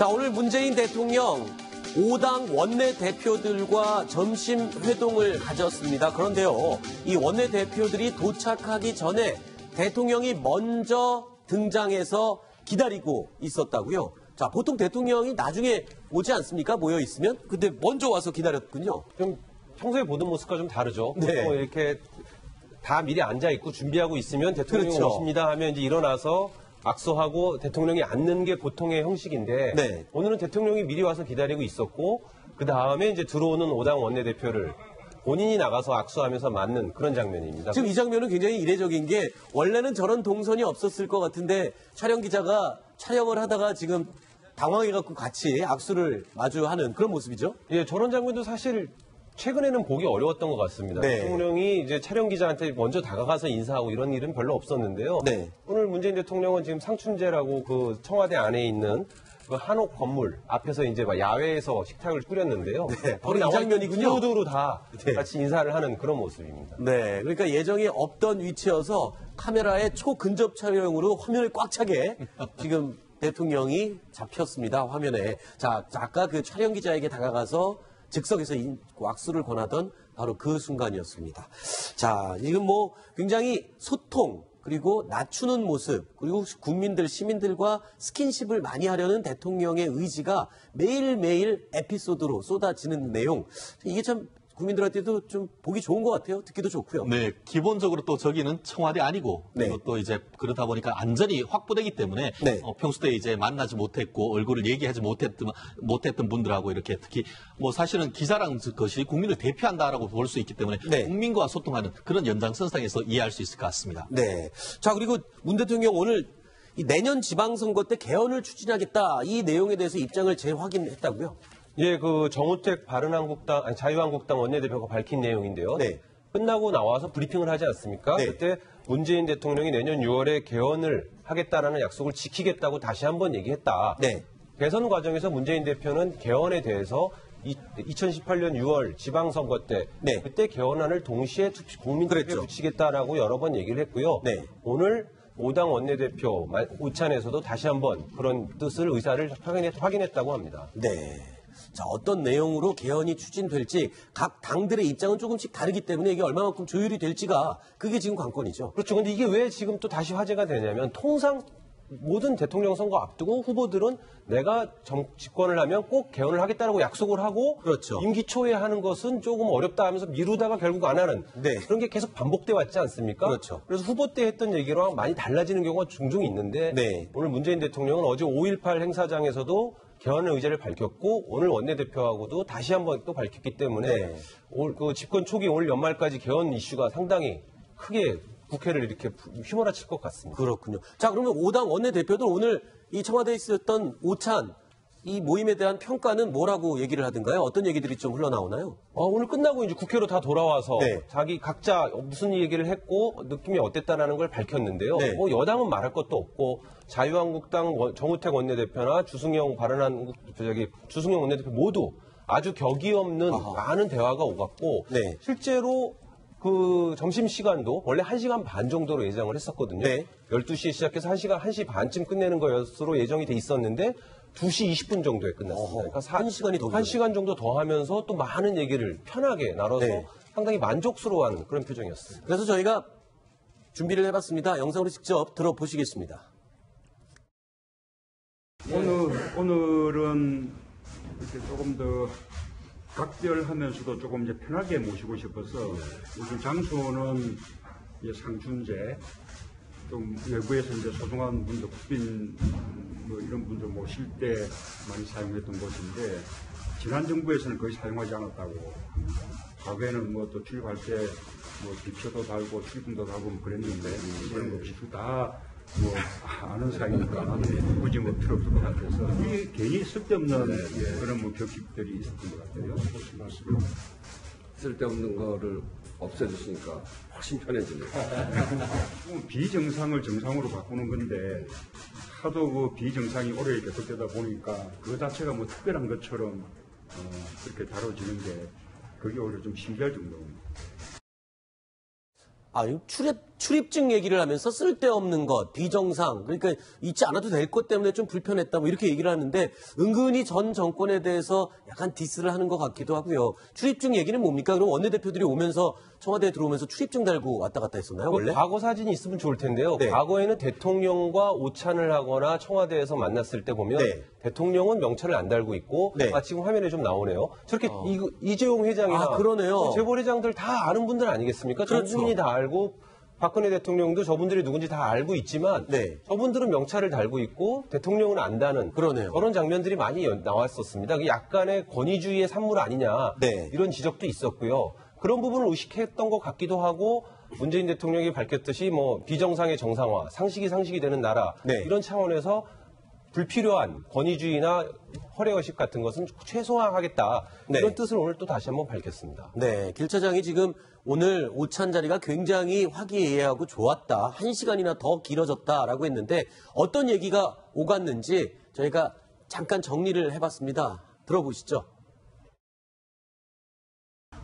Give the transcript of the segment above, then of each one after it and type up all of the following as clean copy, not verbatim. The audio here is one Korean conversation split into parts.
자, 오늘 문재인 대통령 5당 원내대표들과 점심 회동을 가졌습니다. 그런데요, 이 원내대표들이 도착하기 전에 대통령이 먼저 등장해서 기다리고 있었다고요. 자, 보통 대통령이 나중에 오지 않습니까? 모여 있으면. 근데 먼저 와서 기다렸군요. 좀 평소에 보던 모습과 좀 다르죠. 네. 보통 이렇게 다 미리 앉아 있고 준비하고 있으면 대통령이 그렇죠. 오십니다 하면 이제 일어나서 악수하고 대통령이 앉는 게 보통의 형식인데 네. 오늘은 대통령이 미리 와서 기다리고 있었고 그 다음에 이제 들어오는 5당 원내대표를 본인이 나가서 악수하면서 맞는 그런 장면입니다. 지금 이 장면은 굉장히 이례적인 게 원래는 저런 동선이 없었을 것 같은데 촬영 기자가 촬영을 하다가 지금 당황해갖고 같이 악수를 마주하는 그런 모습이죠. 예, 저런 장면도 사실 최근에는 보기 어려웠던 것 같습니다. 네. 대통령이 이제 촬영 기자한테 먼저 다가가서 인사하고 이런 일은 별로 없었는데요. 네. 오늘 문재인 대통령은 지금 상춘제라고 그 청와대 안에 있는 그 한옥 건물 앞에서 이제 막 야외에서 식탁을 꾸렸는데요. 네, 바로 이 장면이군요. 모두로 다 네. 같이 인사를 하는 그런 모습입니다. 네, 그러니까 예정에 없던 위치여서 카메라의 초근접 촬영으로 화면을 꽉 차게 지금 대통령이 잡혔습니다. 화면에. 자, 아까 그 촬영 기자에게 다가가서 즉석에서 악수를 권하던 바로 그 순간이었습니다. 자, 지금 뭐 굉장히 소통 그리고 낮추는 모습 그리고 국민들, 시민들과 스킨십을 많이 하려는 대통령의 의지가 매일매일 에피소드로 쏟아지는 내용. 이게 참 국민들한테도 좀 보기 좋은 것 같아요. 듣기도 좋고요. 네, 기본적으로 또 저기는 청와대 아니고 그리고 네. 또 이제 그러다 보니까 안전이 확보되기 때문에 네. 평소 때 이제 만나지 못했고 얼굴을 얘기하지 못했던 분들하고 이렇게 특히 뭐 사실은 기자라는 것이 국민을 대표한다라고 볼 수 있기 때문에 네. 국민과 소통하는 그런 연장선상에서 이해할 수 있을 것 같습니다. 네. 자, 그리고 문 대통령 오늘 이 내년 지방선거 때 개헌을 추진하겠다 이 내용에 대해서 입장을 재확인했다고요? 예, 그 정우택 자유한국당 원내대표가 밝힌 내용인데요. 네. 끝나고 나와서 브리핑을 하지 않습니까? 네. 그때 문재인 대통령이 내년 6월에 개헌을 하겠다라는 약속을 지키겠다고 다시 한번 얘기했다. 네. 대선 과정에서 문재인 대표는 개헌에 대해서 2018년 6월 지방선거 때 네. 그때 개헌안을 동시에 국민투표에 그랬죠. 붙이겠다라고 여러 번 얘기를 했고요. 네. 오늘 5당 원내대표 오찬에서도 다시 한번 그런 의사를 확인했다고 합니다. 네. 자, 어떤 내용으로 개헌이 추진될지 각 당들의 입장은 조금씩 다르기 때문에 이게 얼마만큼 조율이 될지가 그게 지금 관건이죠. 그렇죠. 근데 이게 왜 지금 또 다시 화제가 되냐면 통상 모든 대통령 선거 앞두고 후보들은 내가 집권을 하면 꼭 개헌을 하겠다라고 약속을 하고 그렇죠. 임기 초에 하는 것은 조금 어렵다 하면서 미루다가 결국 안 하는 네. 그런 게 계속 반복돼 왔지 않습니까? 그렇죠. 그래서 후보 때 했던 얘기랑 많이 달라지는 경우가 종종 있는데 네. 오늘 문재인 대통령은 어제 5.18 행사장에서도 개헌의 의지를 밝혔고 오늘 원내대표하고도 다시 한번 또 밝혔기 때문에 네. 그 집권 초기 올 연말까지 개헌 이슈가 상당히 크게 국회를 이렇게 휘몰아칠 것 같습니다. 그렇군요. 자, 그러면 5당 원내대표들 오늘 이 청와대에 있었던 오찬 이 모임에 대한 평가는 뭐라고 얘기를 하던가요? 어떤 얘기들이 좀 흘러나오나요? 오늘 끝나고 이제 국회로 다 돌아와서 네. 자기 각자 무슨 얘기를 했고 느낌이 어땠다라는 걸 밝혔는데요. 네. 뭐 여당은 말할 것도 없고 자유한국당 정우택 원내대표나 주승용 원내대표 모두 아주 격이 없는 많은 대화가 오갔고 네. 실제로 그 점심시간도 원래 1시간 반 정도로 예정을 했었거든요. 네. 12시에 시작해서 1시 반쯤 끝내는 것으로 예정이 돼 있었는데 2시 20분 정도에 끝났습니다. 그러니까 1시간이 더 1시간 정도 더 하면서 또 많은 얘기를 편하게 나눠서 네. 상당히 만족스러워하는 그런 표정이었습니다. 그래서 저희가 준비를 해봤습니다. 영상으로 직접 들어보시겠습니다. 오늘은 이렇게 조금 더 각별하면서도 조금 이제 편하게 모시고 싶어서 우선 장소는 이제 상춘제, 좀 외부에서 이제 소중한 분들, 국빈 뭐 이런 분들 모실 때 많이 사용했던 곳인데 지난 정부에서는 거의 사용하지 않았다고. 과거에는 뭐 또 출입할 때 뭐 기표도 달고 출입금도 달고 뭐 그랬는데 이런 거 기술 다 뭐 아는 사이니까 굳이 뭐 필요 없을 것 같아서 이게 괜히 쓸데없는 그런 뭐 격식들이 있었던 것 같아요. 맞습니다. 쓸데없는 거를 없애주시니까 훨씬 편해지네요. 비정상을 정상으로 바꾸는 건데 하도 그 비정상이 오래 계속되다 보니까 그 자체가 뭐 특별한 것처럼 그렇게 다뤄지는 게 그게 오히려 좀 신기할 정도입니다. 아, 출입 출입증 얘기를 하면서 쓸데없는 것, 비정상, 그러니까 있지 않아도 될 것 때문에 좀 불편했다 뭐 이렇게 얘기를 하는데 은근히 전 정권에 대해서 약간 디스를 하는 것 같기도 하고요. 출입증 얘기는 뭡니까? 그럼 원내대표들이 오면서 청와대에 들어오면서 출입증 달고 왔다 갔다 했었나요, 원래? 과거 사진이 있으면 좋을 텐데요. 네. 과거에는 대통령과 오찬을 하거나 청와대에서 만났을 때 보면 네. 대통령은 명찰을 안 달고 있고 네. 지금 화면에 좀 나오네요. 저렇게 이재용 회장이나 아, 그러네요. 재벌회장들 다 아는 분들 아니겠습니까? 전 그렇죠. 국민이 다 알고 박근혜 대통령도 저분들이 누군지 다 알고 있지만 네. 저분들은 명찰을 달고 있고 대통령은 안다는 그러네요. 그런 장면들이 많이 나왔었습니다. 그게 약간의 권위주의의 산물 아니냐 네. 이런 지적도 있었고요. 그런 부분을 의식했던 것 같기도 하고 문재인 대통령이 밝혔듯이 뭐 비정상의 정상화, 상식이 되는 나라 네. 이런 차원에서 불필요한 권위주의나 허례의식 같은 것은 최소화하겠다. 네. 이런 뜻을 오늘 또 다시 한번 밝혔습니다. 네, 길 차장이 지금 오늘 오찬 자리가 굉장히 화기애애하고 좋았다. 1시간이나 더 길어졌다라고 했는데 어떤 얘기가 오갔는지 저희가 잠깐 정리를 해봤습니다. 들어보시죠.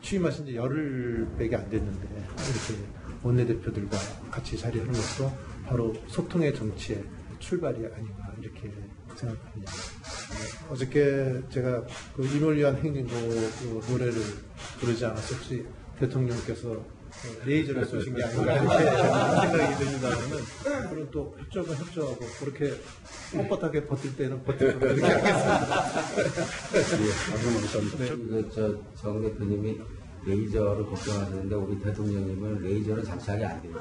취임하신 지 열흘밖에 안 됐는데 이렇게 원내대표들과 같이 자리하는 것도 바로 소통의 정치의 출발이 아닌가 이렇게 생각합니다. 어저께 제가 그 인을 위한 행진곡 그 노래를 부르지 않아서 혹시 대통령께서 레이저를 쏘신 게 아닌가 이렇게 생각이 듭니다면은 그럼 또 협조하고 그렇게 뻣뻣하게 버틸 때는 버티고 그렇게 하겠습니다. 정 대표님이 레이저를 걱정하시는데 우리 대통령님은 레이저를 장착이 안 돼요.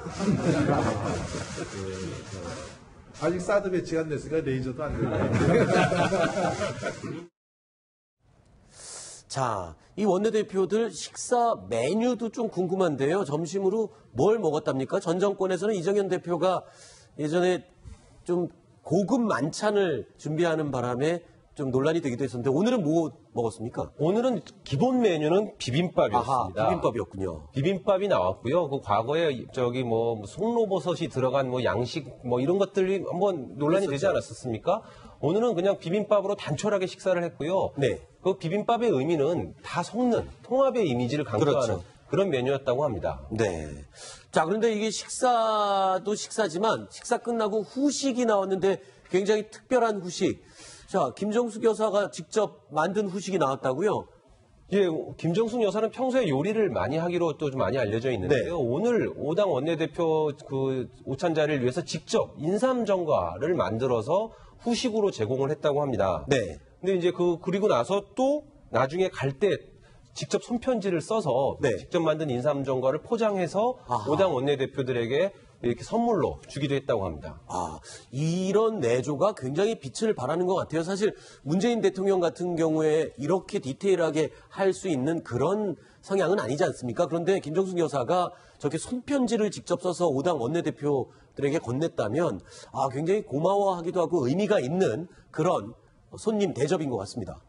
아직 사드 배치가 안 됐으니까 레이저도 안 돼요. 자, 이 원내대표들 식사 메뉴도 좀 궁금한데요. 점심으로 뭘 먹었답니까? 전 정권에서는 이정현 대표가 예전에 좀 고급 만찬을 준비하는 바람에 좀 논란이 되기도 했었는데 오늘은 뭐 먹었습니까? 오늘은 기본 메뉴는 비빔밥이었습니다. 아하, 비빔밥이었군요. 비빔밥이 나왔고요. 그 과거에 저기 뭐 송로버섯이 들어간 뭐 양식 뭐 이런 것들이 한번 논란이 되지 않았었습니까? 오늘은 그냥 비빔밥으로 단촐하게 식사를 했고요. 네. 그 비빔밥의 의미는 다 섞는 통합의 이미지를 강조하는 그렇죠. 그런 메뉴였다고 합니다. 네. 자, 그런데 이게 식사도 식사지만 식사 끝나고 후식이 나왔는데 굉장히 특별한 후식. 자, 김정숙 여사가 직접 만든 후식이 나왔다고요? 예, 김정숙 여사는 평소에 요리를 많이 하기로 또 좀 많이 알려져 있는데요. 네. 오늘 5당 원내대표 그 오찬 자리를 위해서 직접 인삼전과를 만들어서 후식으로 제공을 했다고 합니다. 네. 근데 이제 그리고 나서 또 나중에 갈 때 직접 손편지를 써서 네. 직접 만든 인삼전과를 포장해서 아하. 5당 원내대표들에게 이렇게 선물로 주기도 했다고 합니다. 아, 이런 내조가 굉장히 빛을 발하는 것 같아요. 사실 문재인 대통령 같은 경우에 이렇게 디테일하게 할 수 있는 그런 성향은 아니지 않습니까? 그런데 김정숙 여사가 저렇게 손편지를 직접 써서 5당 원내대표들에게 건넸다면 굉장히 고마워하기도 하고 의미가 있는 그런 손님 대접인 것 같습니다.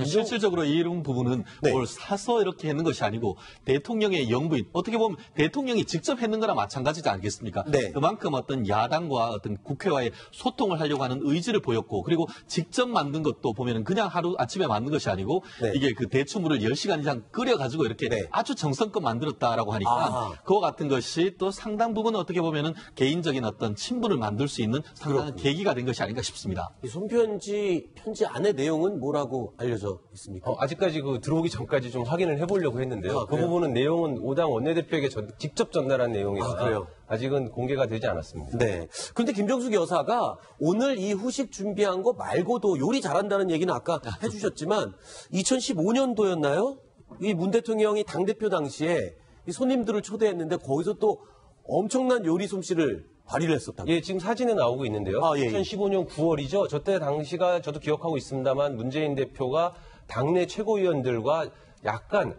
실질적으로 이런 부분은 네. 뭘 사서 이렇게 했는 것이 아니고 대통령의 영부인, 어떻게 보면 대통령이 직접 했는 거나 마찬가지지 않겠습니까? 네. 그만큼 어떤 야당과 어떤 국회와의 소통을 하려고 하는 의지를 보였고, 그리고 직접 만든 것도 보면은 그냥 하루 아침에 만든 것이 아니고 네. 이게 그 대추물을 10시간 이상 끓여가지고 이렇게 네. 아주 정성껏 만들었다라고 하니까 그와 같은 것이 또 상당 부분 어떻게 보면은 개인적인 어떤 친분을 만들 수 있는 상당한 계기가 된 것이 아닌가 싶습니다. 이 손편지 편지 안의 내용은 뭐라고 알려져 있습니까? 아직까지 들어오기 전까지 좀 확인을 해보려고 했는데요. 그 그래요? 부분은 내용은 5당 원내대표에게 직접 전달한 내용이라 그래요? 아직은 공개가 되지 않았습니다. 네. 그런데 김정숙 여사가 오늘 이 후식 준비한 거 말고도 요리 잘한다는 얘기는 아까 해주셨지만 2015년도였나요? 이 문 대통령이 당대표 당시에 이 손님들을 초대했는데 거기서 또 엄청난 요리 솜씨를 발휘를 했었다고. 예, 지금 사진에 나오고 있는데요. 예. 2015년 9월이죠. 저때 당시가 저도 기억하고 있습니다만 문재인 대표가 당내 최고위원들과 약간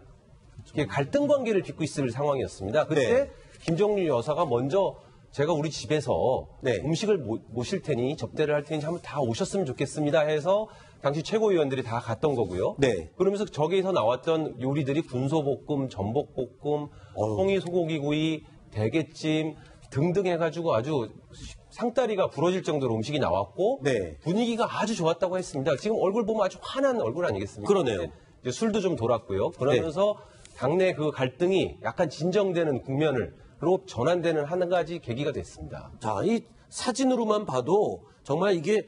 이렇게 갈등 관계를 빚고 있을 상황이었습니다. 그때 네. 김정숙 여사가 먼저 제가 우리 집에서 네. 음식을 모실 테니 접대를 할 테니 한번 다 오셨으면 좋겠습니다 해서 당시 최고위원들이 다 갔던 거고요. 네. 그러면서 저기에서 나왔던 요리들이 군소볶음, 전복볶음, 송이 소고기구이, 대게찜 등등 해가지고 아주 상다리가 부러질 정도로 음식이 나왔고 네. 분위기가 아주 좋았다고 했습니다. 지금 얼굴 보면 아주 환한 얼굴 아니겠습니까? 그러네요. 이제 술도 좀 돌았고요. 그러면서 당내 그 갈등이 약간 진정되는 국면을 전환되는 한 가지 계기가 됐습니다. 자, 이 사진으로만 봐도 정말 이게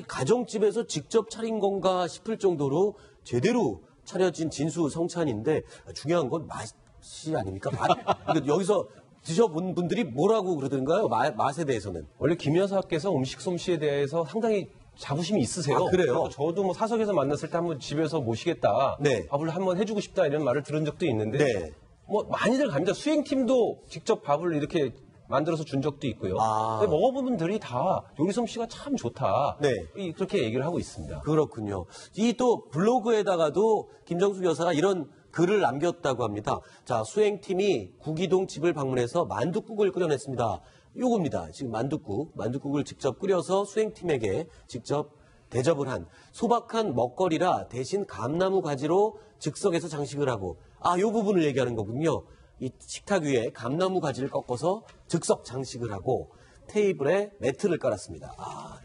가정집에서 직접 차린 건가 싶을 정도로 제대로 차려진 진수 성찬인데 중요한 건 맛이 아닙니까? 그러니까 여기서 드셔본 분들이 뭐라고 그러던가요? 맛에 대해서는. 원래 김 여사께서 음식 솜씨에 대해서 상당히 자부심이 있으세요. 아, 그래요? 그래서 저도 뭐 사석에서 만났을 때 한번 집에서 모시겠다. 네. 밥을 한번 해주고 싶다 이런 말을 들은 적도 있는데 네. 뭐 많이들 갑니다. 수행팀도 직접 밥을 이렇게 만들어서 준 적도 있고요. 아. 근데 먹어본 분들이 다 요리 솜씨가 참 좋다. 네. 그렇게 얘기를 하고 있습니다. 그렇군요. 이 또 블로그에다가도 김정숙 여사가 이런 글을 남겼다고 합니다. 자, 수행팀이 구기동 집을 방문해서 만둣국을 끓여냈습니다. 요겁니다. 지금 만둣국을 직접 끓여서 수행팀에게 직접 대접을 한 소박한 먹거리라 대신 감나무 가지로 즉석에서 장식을 하고 요 부분을 얘기하는 거군요. 이 식탁 위에 감나무 가지를 꺾어서 즉석 장식을 하고 테이블에 매트를 깔았습니다.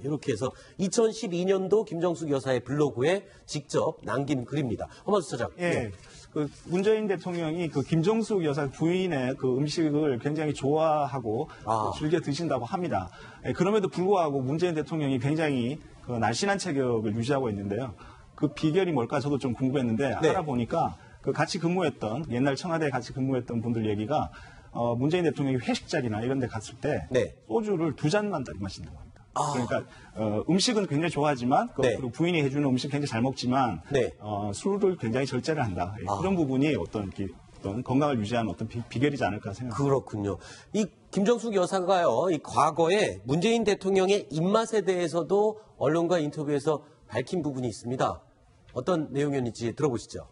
이렇게 해서 2012년도 김정숙 여사의 블로그에 직접 남긴 글입니다. 허만수 차장. 예. 네. 그 문재인 대통령이 그 김정숙 여사 부인의 그 음식을 굉장히 좋아하고 즐겨 드신다고 합니다. 예, 그럼에도 불구하고 문재인 대통령이 굉장히 그 날씬한 체격을 유지하고 있는데요. 그 비결이 뭘까 저도 좀 궁금했는데 네. 알아보니까 그 같이 근무했던 옛날 청와대에 같이 근무했던 분들 얘기가 문재인 대통령이 회식 자리나 이런 데 갔을 때 네. 소주를 2잔만 마신다고 합니다. 그러니까 음식은 굉장히 좋아하지만 네. 그리고 부인이 해주는 음식 굉장히 잘 먹지만 네. 술을 굉장히 절제를 한다. 그런 부분이 어떤 건강을 유지하는 어떤 비결이지 않을까 생각합니다. 그렇군요. 이 김정숙 여사가요, 이 과거에 문재인 대통령의 입맛에 대해서도 언론과 인터뷰에서 밝힌 부분이 있습니다. 어떤 내용이었는지 들어보시죠.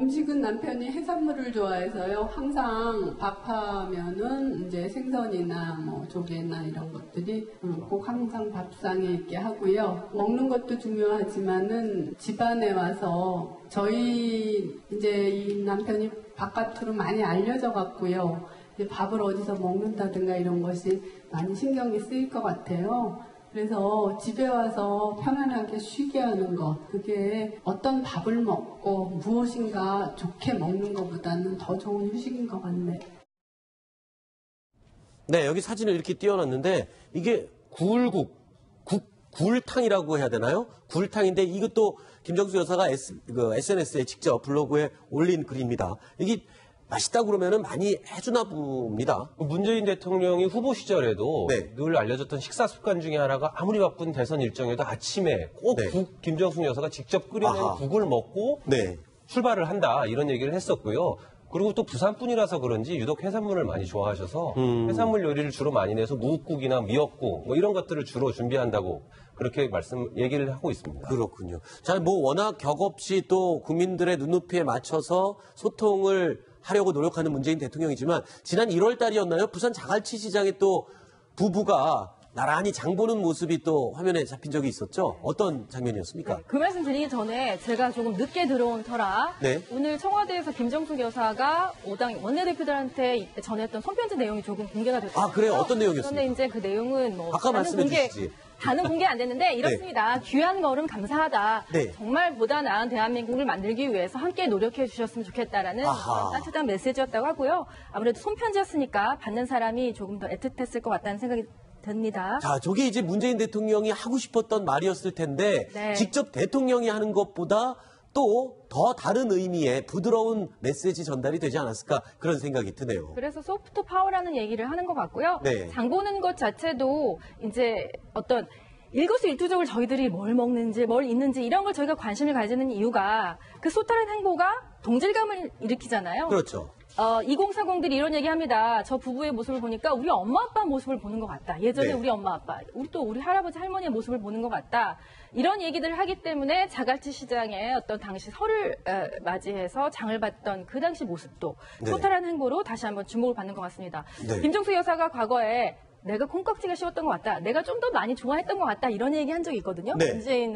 음식은 남편이 해산물을 좋아해서요. 항상 밥하면은 이제 생선이나 뭐 조개나 이런 것들이 꼭 항상 밥상에 있게 하고요. 먹는 것도 중요하지만은 집안에 와서 저희 이제 이 남편이 바깥으로 많이 알려져 갖고요. 이제 밥을 어디서 먹는다든가 이런 것이 많이 신경이 쓰일 것 같아요. 그래서 집에 와서 편안하게 쉬게 하는 것, 그게 어떤 밥을 먹고 무엇인가 좋게 먹는 것보다는 더 좋은 휴식인 것 같네요. 네, 여기 사진을 이렇게 띄워놨는데 이게 굴탕이라고 해야 되나요? 굴탕인데 이것도 김정숙 여사가 SNS에 직접 블로그에 올린 글입니다. 이게 맛있다고 그러면은 많이 해주나 봅니다. 문재인 대통령이 후보 시절에도 네. 늘 알려졌던 식사 습관 중에 하나가 아무리 바쁜 대선 일정에도 아침에 꼭 네. 김정숙 여사가 직접 끓여낸 국을 먹고 네. 출발을 한다 이런 얘기를 했었고요. 그리고 또 부산분이라서 그런지 유독 해산물을 많이 좋아하셔서 해산물 요리를 주로 많이 내서 무국이나 미역국 뭐 이런 것들을 주로 준비한다고 그렇게 얘기를 하고 있습니다. 그렇군요. 자, 뭐 워낙 격없이 또 국민들의 눈높이에 맞춰서 소통을 하려고 노력하는 문재인 대통령이지만 지난 1월 달이었나요? 부산 자갈치 시장에 또 부부가 나란히 장 보는 모습이 또 화면에 잡힌 적이 있었죠? 어떤 장면이었습니까? 그 말씀 드리기 전에 제가 조금 늦게 들어온 터라 네. 오늘 청와대에서 김정숙 여사가 5당 원내대표들한테 전했던 손편지 내용이 조금 공개가 됐어요. 그래요? 어떤 내용이었습니까? 그런데 이제 그 내용은 뭐 아까 말씀해 주시지. 다는 공개 안 됐는데 이렇습니다. 귀한 걸음 감사하다. 네. 정말 보다 나은 대한민국을 만들기 위해서 함께 노력해 주셨으면 좋겠다라는 그런 따뜻한 메시지였다고 하고요. 아무래도 손편지였으니까 받는 사람이 조금 더 애틋했을 것 같다는 생각이 듭니다. 자, 저게 이제 문재인 대통령이 하고 싶었던 말이었을 텐데 네. 직접 대통령이 하는 것보다 또 더 다른 의미의 부드러운 메시지 전달이 되지 않았을까 그런 생각이 드네요. 그래서 소프트 파워라는 얘기를 하는 것 같고요. 네. 장 보는 것 자체도 이제 어떤 일거수일투족을 저희들이 뭘 먹는지 뭘 입는지 이런 걸 저희가 관심을 가지는 이유가 그 소탈한 행보가 동질감을 일으키잖아요. 그렇죠. 2040들이 이런 얘기합니다. 저 부부의 모습을 보니까 우리 엄마 아빠 모습을 보는 것 같다. 예전에 네. 우리 엄마 아빠, 우리 할아버지 할머니의 모습을 보는 것 같다. 이런 얘기들을 하기 때문에 자갈치 시장에 어떤 당시 설을 맞이해서 장을 봤던 그 당시 모습도 네. 소탈한 행보로 다시 한번 주목을 받는 것 같습니다. 네. 김정숙 여사가 과거에 내가 콩깍지가 씌웠던 것 같다. 내가 좀 더 많이 좋아했던 것 같다. 이런 얘기 한 적이 있거든요. 네. 문재인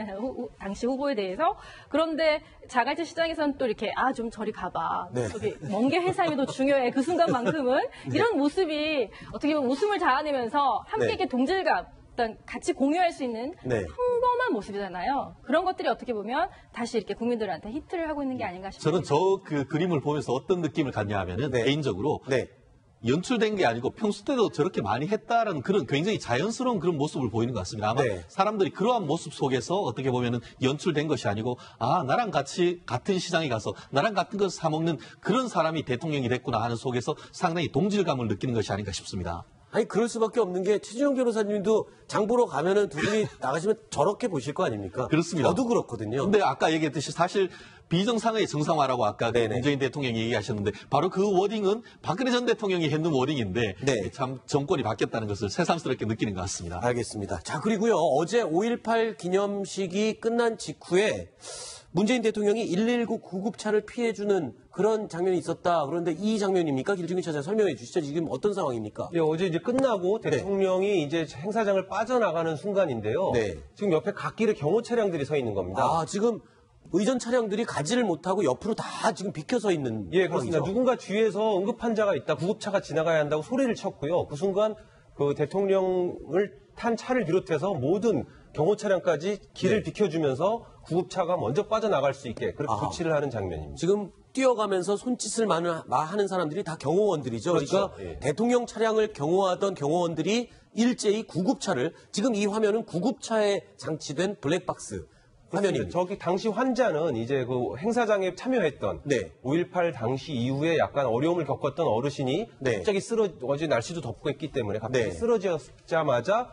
당시 후보에 대해서. 그런데 자갈치 시장에서는 또 이렇게 좀 저리 가봐. 네. 저기 먼 게 해삼이 더 중요해. 그 순간만큼은. 이런 모습이 어떻게 보면 웃음을 자아내면서 함께 네. 이렇게 동질감, 어떤 같이 공유할 수 있는 네. 평범한 모습이잖아요. 그런 것들이 어떻게 보면 다시 이렇게 국민들한테 히트를 하고 있는 게 아닌가 싶습니다. 저는 저 그 그림을 보면서 어떤 느낌을 갖냐 하면은 네. 개인적으로 네. 연출된 게 아니고 평소 때도 저렇게 많이 했다라는 그런 굉장히 자연스러운 그런 모습을 보이는 것 같습니다. 아마 네. 사람들이 그러한 모습 속에서 어떻게 보면은 연출된 것이 아니고 아 나랑 같이 같은 시장에 가서 나랑 같은 것을 사 먹는 그런 사람이 대통령이 됐구나 하는 속에서 상당히 동질감을 느끼는 것이 아닌가 싶습니다. 아니 그럴 수밖에 없는 게 최준영 변호사님도 장 보러 가면은 두 분이 나가시면 저렇게 보실 거 아닙니까? 그렇습니다. 저도 그렇거든요. 근데 아까 얘기했듯이 사실 비정상의 정상화라고 아까 그 문재인 대통령이 얘기하셨는데 바로 그 워딩은 박근혜 전 대통령이 했는 워딩인데 네. 참 정권이 바뀌었다는 것을 새삼스럽게 느끼는 것 같습니다. 알겠습니다. 자, 그리고요, 어제 5.18 기념식이 끝난 직후에 문재인 대통령이 119 구급차를 피해주는 그런 장면이 있었다. 그런데 이 장면입니까? 길중희 차장 설명해 주시죠. 지금 어떤 상황입니까? 네, 어제 이제 끝나고 대통령이 이제 행사장을 빠져나가는 순간인데요. 네. 지금 옆에 갓길에 경호 차량들이 서 있는 겁니다. 아, 지금 의전 차량들이 가지를 못하고 옆으로 다 지금 비켜서 있는 예, 그렇습니다. 상황이죠? 누군가 뒤에서 응급 환자가 있다, 구급차가 지나가야 한다고 소리를 쳤고요. 그 순간 그 대통령을 탄 차를 비롯해서 모든 경호 차량까지 길을 비켜주면서 구급차가 먼저 빠져나갈 수 있게 그렇게 조치를 하는 장면입니다. 지금 뛰어가면서 손짓을 하는 사람들이 다 경호원들이죠. 그렇죠. 그러니까 예. 대통령 차량을 경호하던 경호원들이 일제히 구급차를, 지금 이 화면은 구급차에 장치된 블랙박스 화면입니다. 저기 당시 환자는 이제 그 행사장에 참여했던 네. 5.18 당시 이후에 약간 어려움을 겪었던 어르신이 네. 갑자기 어제 날씨도 덥고 했기 때문에 갑자기 네. 쓰러지자마자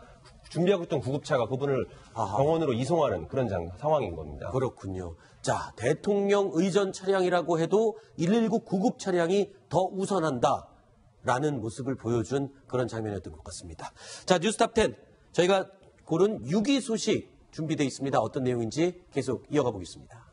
준비하고 있던 구급차가 그분을 병원으로 이송하는 그런 상황인 겁니다. 그렇군요. 자, 대통령 의전 차량이라고 해도 119 구급 차량이 더 우선한다라는 모습을 보여준 그런 장면이었던 것 같습니다. 자, 뉴스탑 10 저희가 고른 6위 소식 준비되어 있습니다. 어떤 내용인지 계속 이어가 보겠습니다.